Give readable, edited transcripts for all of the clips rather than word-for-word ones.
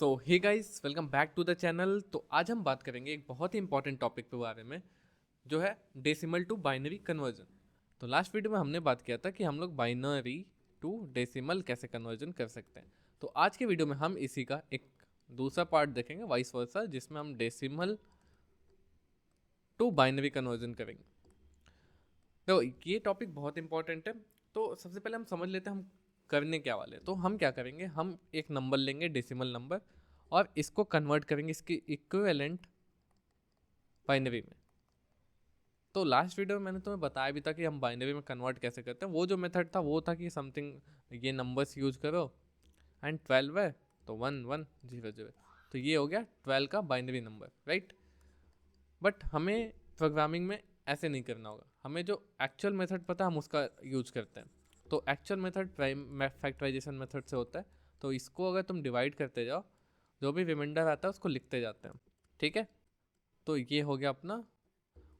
So hey guys, welcome back to the channel. तो आज हम बात करेंगे एक बहुत ही इंपॉर्टेंट टॉपिक के बारे में, जो है डेसिमल टू बाइनरी कन्वर्जन। तो लास्ट वीडियो में हमने बात किया था कि हम लोग बाइनरी टू डेसिमल कैसे कन्वर्जन कर सकते हैं। तो आज के वीडियो में हम इसी का एक दूसरा पार्ट देखेंगे, वाइस वर्सा, जिसमें हम डेसिमल टू बाइनरी कन्वर्जन करेंगे। तो ये टॉपिक बहुत इंपॉर्टेंट है। तो सबसे पहले हम समझ लेते हैं हम करने क्या वाले हैं। तो हम क्या करेंगे, हम एक नंबर लेंगे, डेसिमल नंबर, और इसको कन्वर्ट करेंगे इसकी इक्विवेलेंट बाइनरी में। तो लास्ट वीडियो में मैंने तुम्हें बताया भी था कि हम बाइनरी में कन्वर्ट कैसे करते हैं। वो जो मेथड था वो था कि समथिंग ये नंबर्स यूज करो एंड 12 है तो 1 1 0 0, तो ये हो गया 12 का बाइनरी नंबर, राइट। बट हमें प्रोग्रामिंग में ऐसे नहीं करना होगा, हमें जो एक्चुअल मेथड पता है हम उसका यूज करते हैं। तो actual method prime factorisation method से होता है। तो इसको अगर तुम डिवाइड करते जाओ, जो भी रिमाइंडर आता है उसको लिखते जाते हैं, ठीक है। तो ये हो गया अपना,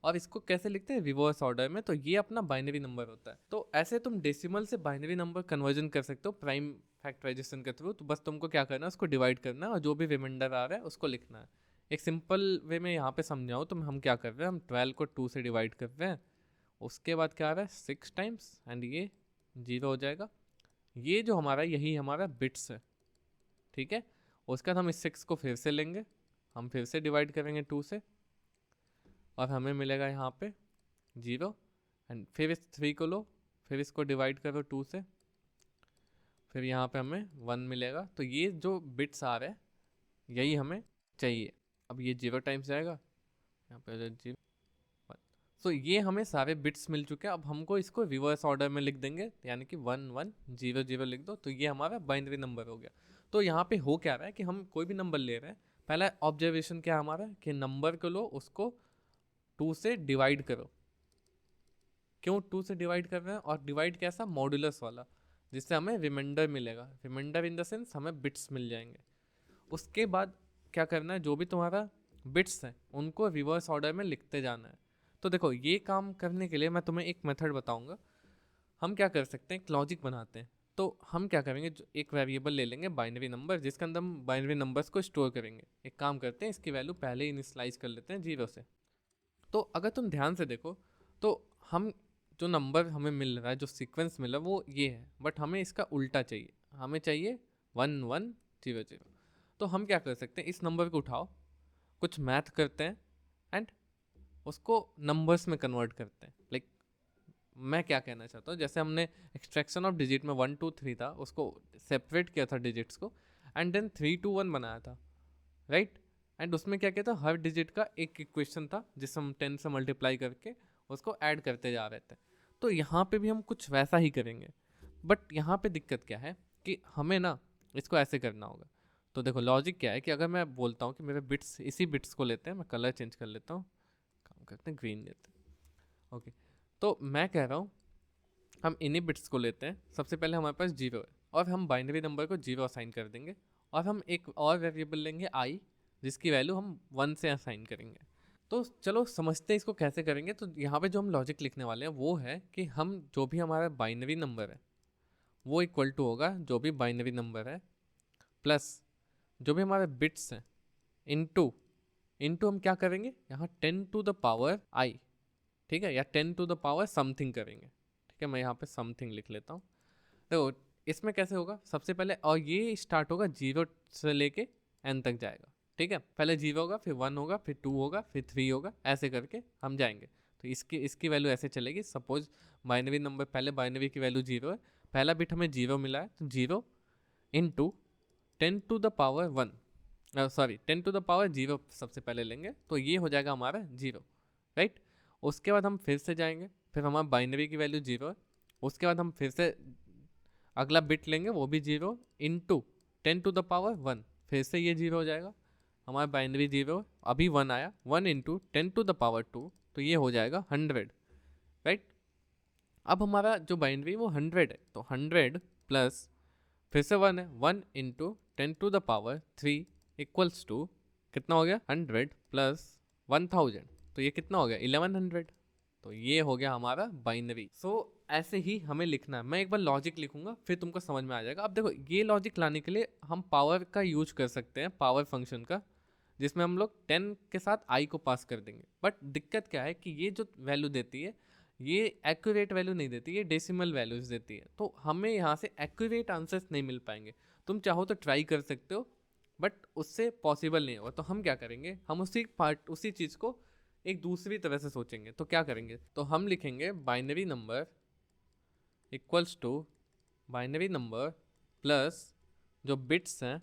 और इसको कैसे लिखते हैं, रिवर्स ऑर्डर में। तो ये अपना बाइनरी नंबर होता है। तो ऐसे तुम डेसिमल से बाइनरी नंबर कन्वर्जन कर सकते हो प्राइम फैक्टराइजेशन के थ्रू। तो बस तुमको क्या करना है, उसको डिवाइड करना है और जो भी रिमाइंडर आ रहा है उसको लिखना है। एक सिंपल वे में यहाँ पे समझाऊँ तो हम क्या कर रहे हैं, हम 12 को 2 से डिवाइड कर रहे हैं। उसके बाद क्या आ रहा है 6 टाइम्स, एंड ये 0 हो जाएगा। ये जो हमारा यही हमारा बिट्स है, ठीक है। उसके बाद हम इस 6 को फिर से लेंगे, हम फिर से डिवाइड करेंगे 2 से, और हमें मिलेगा यहाँ पे 0। एंड फिर इस 3 को लो, फिर इसको डिवाइड करो 2 से, फिर यहाँ पे हमें 1 मिलेगा। तो ये जो बिट्स आ रहे हैं यही हमें चाहिए। अब ये 0 टाइम्स जाएगा, यहाँ पे 0 1। सो ये हमें सारे बिट्स मिल चुके हैं। अब हमको इसको रिवर्स ऑर्डर में लिख देंगे, यानी कि 1 1 0 0 लिख दो। तो ये हमारा बाइनरी नंबर हो गया। तो यहाँ पे हो क्या रहा है कि हम कोई भी नंबर ले रहे हैं, पहला ऑब्जर्वेशन क्या है हमारा, कि नंबर को लो, उसको 2 से डिवाइड करो। क्यों 2 से डिवाइड कर रहे हैं, और डिवाइड कैसा, मॉड्यूलस वाला, जिससे हमें रिमाइंडर मिलेगा। रिमाइंडर इन द सेंस हमें बिट्स मिल जाएंगे। उसके बाद क्या करना है, जो भी तुम्हारा बिट्स हैं उनको रिवर्स ऑर्डर में लिखते जाना है। तो देखो, ये काम करने के लिए मैं तुम्हें एक मेथड बताऊंगा। हम क्या कर सकते हैं, एक लॉजिक बनाते हैं। तो हम क्या करेंगे, जो एक वेरिएबल ले लेंगे बाइनरी नंबर, जिसके अंदर हम बाइनरी नंबर्स को स्टोर करेंगे। एक काम करते हैं, इसकी वैल्यू पहले ही इनिशियलाइज कर लेते हैं 0 से। तो अगर तुम ध्यान से देखो, तो हम जो नंबर हमें मिल रहा है, जो सीक्वेंस मिला वो ये है, बट हमें इसका उल्टा चाहिए। हमें चाहिए 1 1 0 0। तो हम क्या कर सकते हैं, इस नंबर को उठाओ, कुछ मैथ करते हैं, एंड उसको नंबर्स में कन्वर्ट करते हैं। लाइक मैं क्या कहना चाहता हूँ, जैसे हमने एक्सट्रैक्शन ऑफ डिजिट में 1 2 3 था, उसको सेपरेट किया था डिजिट्स को, एंड देन 3 2 1 बनाया था, राइट। एंड उसमें क्या किया था, हर डिजिट का एक इक्वेशन था जिसे हम 10 से मल्टीप्लाई करके उसको ऐड करते जा रहे थे। तो यहाँ पे भी हम कुछ वैसा ही करेंगे, बट यहाँ पे दिक्कत क्या है कि हमें ना इसको ऐसे करना होगा। तो देखो लॉजिक क्या है कि अगर मैं बोलता हूँ कि मेरे बिट्स, इसी बिट्स को लेते हैं, मैं कलर चेंज कर लेता हूँ, काम करते हैं ग्रीन लेते हैं, ओके। तो मैं कह रहा हूँ हम इन्हीं बिट्स को लेते हैं। सबसे पहले हमारे पास 0 है, और हम बाइनरी नंबर को 0 असाइन कर देंगे, और हम एक और वेरिएबल लेंगे i, जिसकी वैल्यू हम 1 से असाइन करेंगे। तो चलो समझते हैं इसको कैसे करेंगे। तो यहाँ पे जो हम लॉजिक लिखने वाले हैं वो है कि हम जो भी हमारा बाइनरी नंबर है वो इक्वल टू होगा जो भी बाइनरी नंबर है, प्लस जो भी हमारे बिट्स हैं, इनटू इनटू हम क्या करेंगे यहाँ 10 टू द पावर i, ठीक है, या 10 टू द पावर समथिंग करेंगे, ठीक है। मैं यहाँ पे समथिंग लिख लेता हूँ। तो इसमें कैसे होगा, सबसे पहले, और ये स्टार्ट होगा 0 से लेके n तक जाएगा, ठीक है। पहले 0 होगा, फिर 1 होगा, फिर 2 होगा, फिर 3 होगा, ऐसे करके हम जाएंगे। तो इसकी वैल्यू ऐसे चलेगी। सपोज बाइनरी नंबर, पहले बाइनरी की वैल्यू 0 है, पहला बिट हमें 0 मिला है, तो 0 into 10 to the power 1, sorry 10 to the power 0 सबसे पहले लेंगे, तो ये हो जाएगा हमारा 0, राइट। उसके बाद हम फिर से जाएंगे, फिर हमारा बाइनरी की वैल्यू 0 है। उसके बाद हम फिर से अगला बिट लेंगे, वो भी 0 इंटू 10 टू द पावर 1, फिर से ये 0 हो जाएगा। हमारा बाइनरी 0, अभी 1 आया, 1 इंटू 10 टू द पावर 2, तो ये हो जाएगा 100, राइट। अब हमारा जो बाइनरी वो 100 है, तो 100 प्लस फिर से 1 है, 1 into 10 to the power 3 equals to कितना हो गया, 100 प्लस 1000, तो ये कितना हो गया 1100। तो ये हो गया हमारा बाइनरी। सो ऐसे ही हमें लिखना है। मैं एक बार लॉजिक लिखूंगा फिर तुमको समझ में आ जाएगा। अब देखो ये लॉजिक लाने के लिए हम पावर का यूज कर सकते हैं, पावर फंक्शन का, जिसमें हम लोग 10 के साथ आई को पास कर देंगे। बट दिक्कत क्या है कि ये जो वैल्यू देती है ये एक्यूरेट वैल्यू नहीं देती, ये डेसिमल वैल्यूज देती है, तो हमें यहाँ से एक्यूरेट आंसर्स नहीं मिल पाएंगे। तुम चाहो तो ट्राई कर सकते हो बट उससे पॉसिबल नहीं होगा। तो हम क्या करेंगे, हम उसी चीज़ को एक दूसरी तरह से सोचेंगे। तो क्या करेंगे, तो हम लिखेंगे binary number equals to binary number plus जो बिट्स हैं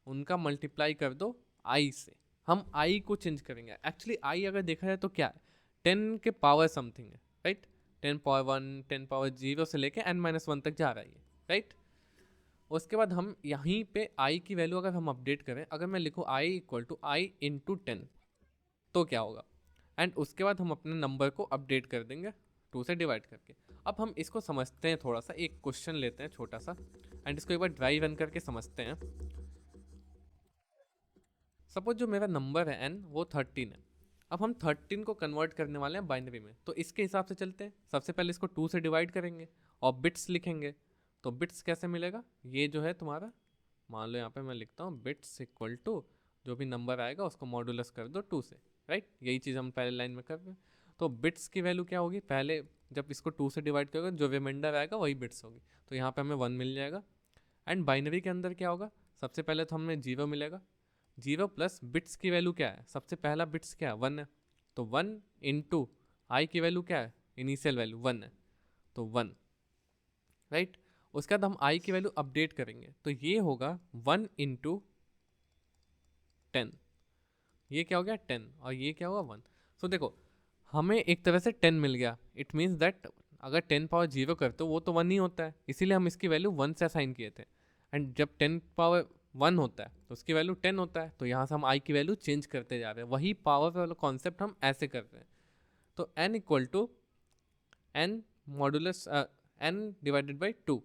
उनका मल्टीप्लाई कर दो आई से। हम आई को चेंज करेंगे। एक्चुअली आई अगर देखा जाए तो क्या है, 10 के पावर समथिंग है, राइट। 10 पावर 1, 10 पावर 0 से लेके n-1 तक जा रही है, राइट। उसके बाद हम यहीं पे आई की वैल्यू अगर हम अपडेट करें, अगर मैं लिखूँ I equal to I into 10 तो क्या होगा, एंड उसके बाद हम अपने नंबर को अपडेट कर देंगे 2 से डिवाइड करके। अब हम इसको समझते हैं, थोड़ा सा एक क्वेश्चन लेते हैं छोटा सा, एंड इसको एक बार ड्राई रन करके समझते हैं। सपोज जो मेरा नंबर है n वो 13 है। अब हम 13 को कन्वर्ट करने वाले हैं बाइनरी में, तो इसके हिसाब से चलते हैं। सबसे पहले इसको 2 से डिवाइड करेंगे और बिट्स लिखेंगे। तो बिट्स कैसे मिलेगा, ये जो है तुम्हारा, मान लो यहाँ पे मैं लिखता हूँ बिट्स इक्वल टू जो भी नंबर आएगा उसको मॉडुलस कर दो 2 से, राइट। यही चीज़ हम पहले लाइन में कर रहे हैं। तो बिट्स की वैल्यू क्या होगी, पहले जब इसको 2 से डिवाइड करोगे जो रिमाइंडर आएगा वही बिट्स होगी, तो यहाँ पे हमें 1 मिल जाएगा। एंड बाइनरी के अंदर क्या होगा, सबसे पहले तो हमें 0 मिलेगा। 0 प्लस बिट्स की वैल्यू क्या है, सबसे पहला बिट्स क्या है 1 है, तो 1 इंटू आई की वैल्यू क्या है, इनिशियल वैल्यू 1 है, तो 1, राइट। उसके बाद हम आई की वैल्यू अपडेट करेंगे, तो ये होगा 1 इंटू 10, ये क्या हो गया 10, और ये क्या होगा 1। सो देखो हमें एक तरह से 10 मिल गया। इट मीन्स दैट अगर 10 पावर 0 करते हो वो तो 1 ही होता है, इसीलिए हम इसकी वैल्यू 1 से असाइन किए थे। एंड जब 10 पावर 1 होता है तो उसकी वैल्यू 10 होता है, तो यहाँ से हम आई की वैल्यू चेंज करते जा रहे हैं। वही पावर वाला कॉन्सेप्ट हम ऐसे कर रहे हैं। तो n equal to n modulus n divided by 2,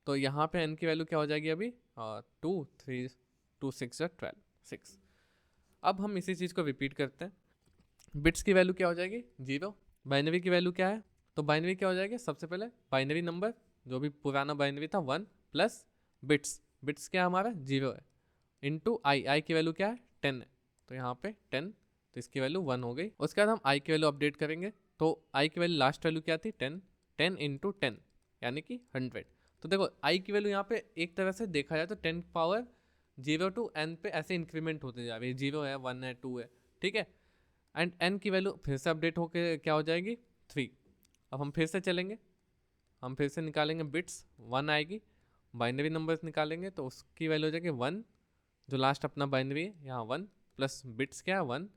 तो यहाँ पे n की वैल्यू क्या हो जाएगी अभी 2 3 2 6 12 6। अब हम इसी चीज़ को रिपीट करते हैं। बिट्स की वैल्यू क्या हो जाएगी 0, बाइनरी की वैल्यू क्या है, तो बाइनरी क्या हो जाएगी, सबसे पहले बाइनरी नंबर जो भी पुराना बाइनरी था 1 प्लस बिट्स, बिट्स क्या हमारा 0 है, इंटू आई, आई की वैल्यू क्या है 10 है, तो यहाँ पे 10, तो इसकी वैल्यू 1 हो गई। उसके बाद हम आई की वैल्यू अपडेट करेंगे, तो आई की वैल्यू लास्ट वैल्यू क्या थी 10, 10 इंटू 10 यानी कि 100। तो देखो आई की वैल्यू यहाँ पे एक तरह से देखा जाए तो 10 पावर 0 टू n पे ऐसे इंक्रीमेंट होते जा रही है, 0 है 1 है 2 है, ठीक है। एंड n की वैल्यू फिर से अपडेट होकर क्या हो जाएगी 3। अब हम फिर से चलेंगे, हम फिर से निकालेंगे बिट्स, 1 आएगी, बाइनरी नंबर्स निकालेंगे तो उसकी वैल्यू हो जाएगी 1, जो लास्ट अपना बाइनरी है यहाँ 1 प्लस बिट्स क्या है 1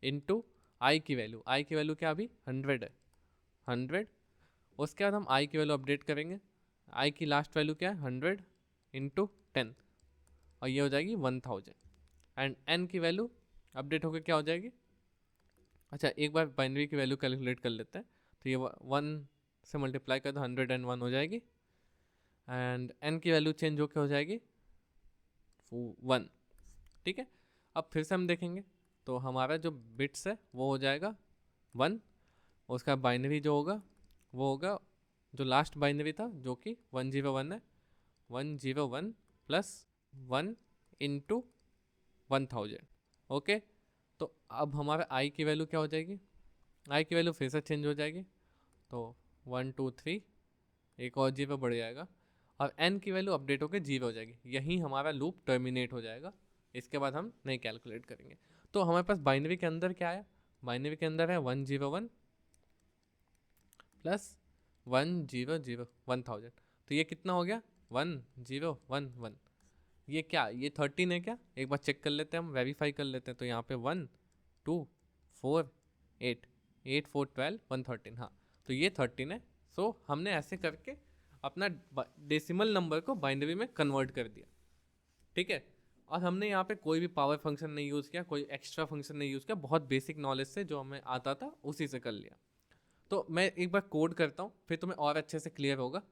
इंटू आई की वैल्यू, आई की वैल्यू क्या अभी 100 है, 100। उसके बाद हम आई की वैल्यू अपडेट करेंगे, आई की लास्ट वैल्यू क्या है 100 इंटू 10, और ये हो जाएगी 1000। एंड n की वैल्यू अपडेट होकर क्या हो जाएगी, अच्छा एक बार बाइनरी की वैल्यू कैलकुलेट कर लेते हैं, तो ये 1 से मल्टीप्लाई कर दो 101 हो जाएगी, एंड n की वैल्यू चेंज होकर हो जाएगी 1, ठीक है। अब फिर से हम देखेंगे तो हमारा जो बिट्स है वो हो जाएगा 1, उसका बाइनरी जो होगा वो होगा जो लास्ट बाइनरी था जो कि 101 है, 101 प्लस 1 इंटू 1000, ओके। तो अब हमारा आई की वैल्यू क्या हो जाएगी, आई की वैल्यू फिर से चेंज हो जाएगी, तो 1 2 3 एक और 0 बढ़ जाएगा, और n की वैल्यू अपडेट होकर 0 हो जाएगी। यहीं हमारा लूप टर्मिनेट हो जाएगा, इसके बाद हम नहीं कैलकुलेट करेंगे। तो हमारे पास बाइनरी के अंदर क्या है, बाइनरी के अंदर है 101 प्लस 100 1000, तो ये कितना हो गया 1011। ये क्या, ये 13 है क्या, एक बार चेक कर लेते हैं, हम वेरीफाई कर लेते हैं। तो यहाँ पे 1 2 4 8 8 4 12 113, हाँ तो ये 13 है। सो हमने ऐसे करके अपना डेसिमल नंबर को बाइनरी में कन्वर्ट कर दिया, ठीक है। और हमने यहाँ पे कोई भी पावर फंक्शन नहीं यूज़ किया, कोई एक्स्ट्रा फंक्शन नहीं यूज़ किया, बहुत बेसिक नॉलेज से जो हमें आता था उसी से कर लिया। तो मैं एक बार कोड करता हूँ फिर तुम्हें और अच्छे से क्लियर होगा।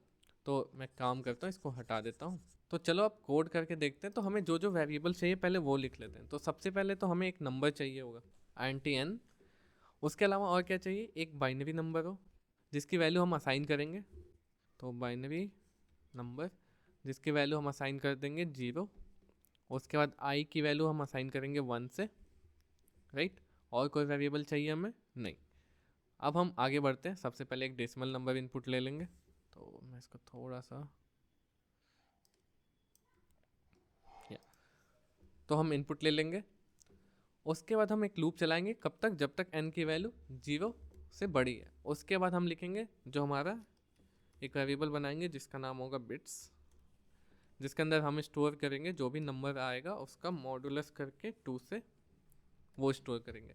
तो मैं काम करता हूँ, इसको हटा देता हूँ। तो चलो अब कोड करके देखते हैं। तो हमें जो जो वेरिएबल चाहिए पहले वो लिख लेते हैं। तो सबसे पहले तो हमें एक नंबर चाहिए होगा, एंटी n। उसके अलावा और क्या चाहिए, एक बाइनरी नंबर हो जिसकी वैल्यू हम असाइन करेंगे, तो बाइनरी नंबर जिसकी वैल्यू हम असाइन कर देंगे 0। उसके बाद आई की वैल्यू हम असाइन करेंगे 1 से, राइट। और कोई वेरिएबल चाहिए हमें नहीं। अब हम आगे बढ़ते हैं। सबसे पहले एक डेसिमल नंबर इनपुट ले लेंगे, तो मैं इसको थोड़ा सा तो हम इनपुट ले लेंगे। उसके बाद हम एक लूप चलाएंगे, कब तक, जब तक n की वैल्यू 0 से बड़ी है। उसके बाद हम लिखेंगे जो हमारा एक वेरिएबल बनाएंगे जिसका नाम होगा बिट्स, जिसके अंदर हम स्टोर करेंगे जो भी नंबर आएगा उसका मॉडुलस करके 2 से वो स्टोर करेंगे।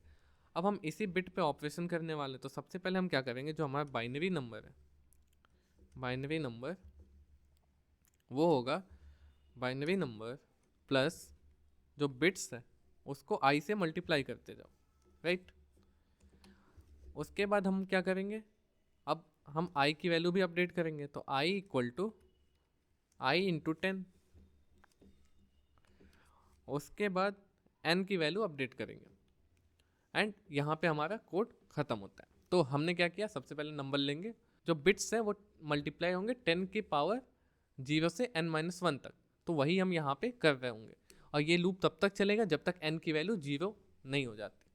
अब हम इसी बिट पे ऑपरेशन करने वाले, तो सबसे पहले हम क्या करेंगे, जो हमारा बाइनरी नंबर है, बाइनरी नंबर वो होगा बाइनरी नंबर प्लस जो बिट्स है उसको आई से मल्टीप्लाई करते जाओ, राइट। उसके बाद हम क्या करेंगे, अब हम आई की वैल्यू भी अपडेट करेंगे, तो I equal to I into 10। उसके बाद एन की वैल्यू अपडेट करेंगे एंड यहाँ पे हमारा कोड ख़त्म होता है। तो हमने क्या किया, सबसे पहले नंबर लेंगे, जो बिट्स हैं वो मल्टीप्लाई होंगे 10 की पावर 0 से n-1 तक, तो वही हम यहाँ पे कर रहे होंगे। और ये लूप तब तक चलेगा जब तक n की वैल्यू 0 नहीं हो जाती।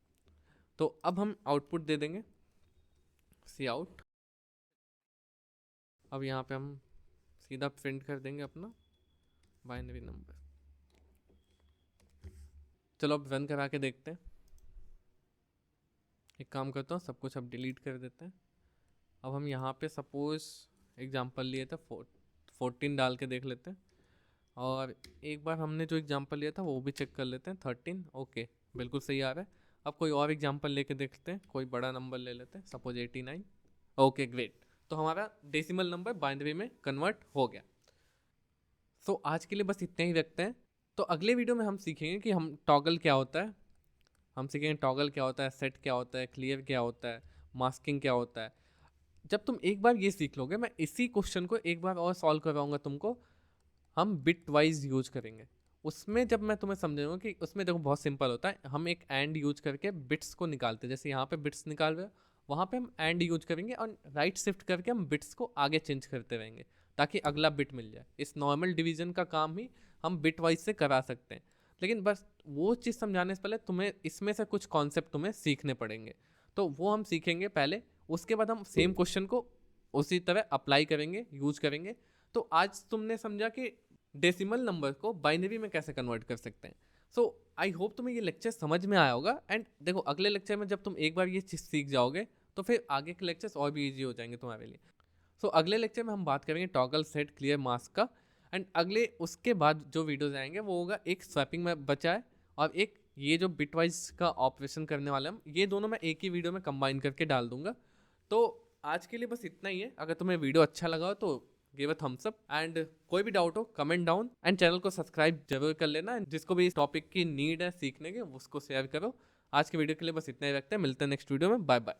तो अब हम आउटपुट दे देंगे सी आउट। अब यहाँ पे हम सीधा प्रिंट कर देंगे अपना बाइनरी नंबर। चलो अब रन करा के देखते हैं। एक काम करता हूँ, सब कुछ अब डिलीट कर देते हैं। अब हम यहाँ पे सपोज एग्जांपल लिए थे 14 डाल के देख लेते हैं, और एक बार हमने जो एग्जांपल लिया था वो भी चेक कर लेते हैं 13। ओके, बिल्कुल सही आ रहा है। अब कोई और एग्जांपल लेके देखते हैं, कोई बड़ा नंबर ले लेते हैं, सपोज 89। ओके ग्रेट, तो हमारा डेसिमल नंबर बाइनरी में कन्वर्ट हो गया। सो आज के लिए बस इतने ही रखते हैं। तो अगले वीडियो में हम सीखेंगे कि हम टॉगल क्या होता है, हम सीखेंगे टॉगल क्या होता है, सेट क्या होता है, क्लियर क्या होता है, मास्किंग क्या होता है। जब तुम एक बार ये सीख लोगे, मैं इसी क्वेश्चन को एक बार और सॉल्व करवाऊंगा तुमको, हम बिट वाइज यूज करेंगे। उसमें जब मैं तुम्हें समझाऊंगा कि उसमें देखो बहुत सिंपल होता है, हम एक एंड यूज करके बिट्स को निकालते हैं। जैसे यहाँ पे बिट्स निकाल रहे हो, वहाँ पे हम एंड यूज करेंगे और राइट शिफ्ट करके हम बिट्स को आगे चेंज करते रहेंगे ताकि अगला बिट मिल जाए। इस नॉर्मल डिवीजन का काम ही हम बिट वाइज से करा सकते हैं, लेकिन बस वो चीज़ समझाने से पहले तुम्हें इसमें से कुछ कॉन्सेप्ट तुम्हें सीखने पड़ेंगे, तो वो हम सीखेंगे पहले। उसके बाद हम सेम क्वेश्चन को उसी तरह अप्लाई करेंगे, यूज करेंगे। तो आज तुमने समझा कि डेसिमल नंबर को बाइनरी में कैसे कन्वर्ट कर सकते हैं। सो आई होप तुम्हें ये लेक्चर समझ में आया होगा। एंड देखो अगले लेक्चर में जब तुम एक बार ये चीज़ सीख जाओगे तो फिर आगे के लेक्चर्स और भी ईजी हो जाएंगे तुम्हारे लिए। सो अगले लेक्चर में हम बात करेंगे टॉगल सेट क्लियर मास्क का। एंड अगले उसके बाद जो वीडियोज आएंगे वो होगा एक स्वैपिंग में बचा है और एक ये जो बिटवाइज का ऑपरेशन करने वाले हम, ये दोनों मैं एक ही वीडियो में कंबाइन करके डाल दूंगा। तो आज के लिए बस इतना ही है। अगर तुम्हें वीडियो अच्छा लगा हो तो give a thumbs up, and कोई भी डाउट हो कमेंट डाउन, एंड चैनल को सब्सक्राइब जरूर कर लेना। जिसको भी इस टॉपिक की नीड है सीखने के, उसको शेयर करो। आज के वीडियो के लिए बस इतना ही रखते हैं, मिलते हैं नेक्स्ट वीडियो में। Bye bye.